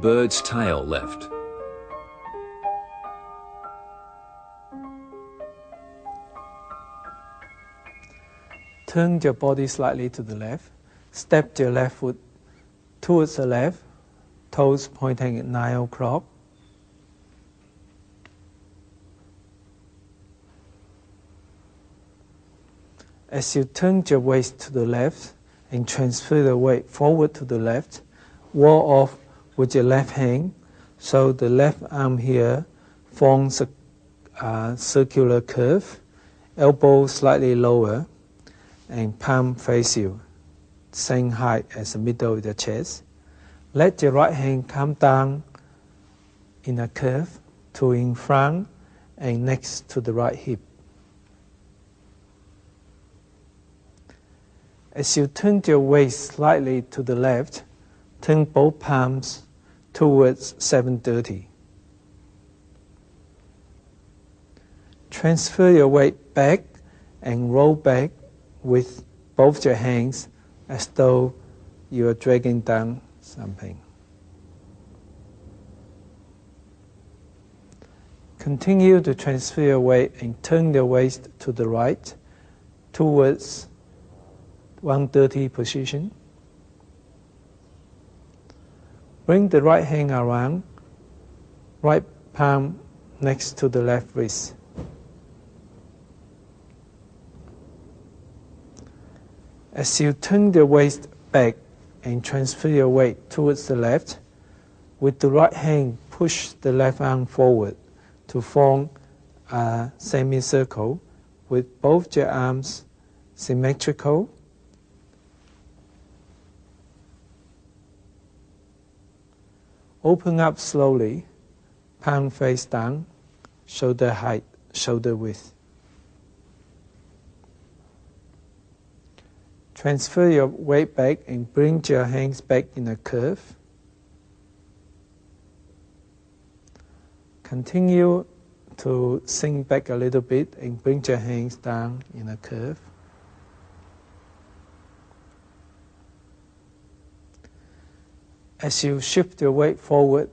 bird's tail left. Turn your body slightly to the left. Step your left foot towards the left, toes pointing at 9 o'clock. As you turn your waist to the left and transfer the weight forward to the left, wall off with your left hand, so the left arm here forms a circular curve, elbow slightly lower, and palm face you, same height as the middle of the chest. Let your right hand come down in a curve to in front and next to the right hip. As you turn your waist slightly to the left, turn both palms towards 7:30. Transfer your weight back and roll back with both your hands as though you are dragging down something. Continue to transfer your weight and turn your waist to the right towards 1:30 position. Bring the right hand around, right palm next to the left wrist. As you turn the waist back and transfer your weight towards the left, with the right hand push the left arm forward to form a semicircle with both your arms symmetrical. Open up slowly, palm face down, shoulder height, shoulder width. Transfer your weight back and bring your hands back in a curve. Continue to sink back a little bit and bring your hands down in a curve. As you shift your weight forward,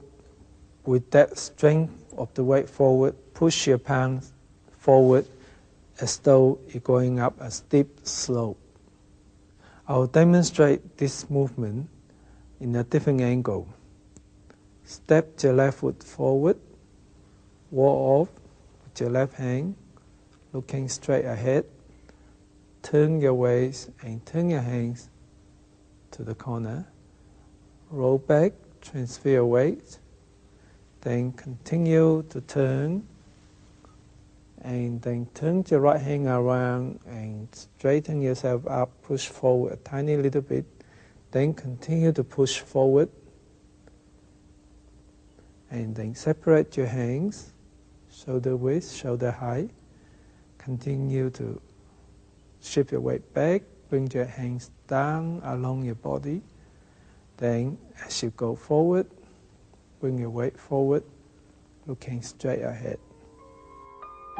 with that strength of the weight forward, push your palms forward as though you're going up a steep slope. I'll demonstrate this movement in a different angle. Step your left foot forward, wall off with your left hand, looking straight ahead. Turn your waist and turn your hands to the corner. Roll back, transfer your weight, then continue to turn, and then turn your right hand around and straighten yourself up, push forward a tiny little bit, then continue to push forward, and then separate your hands, shoulder width, shoulder height, continue to shift your weight back, bring your hands down along your body. Then, as you go forward, bring your weight forward, looking straight ahead.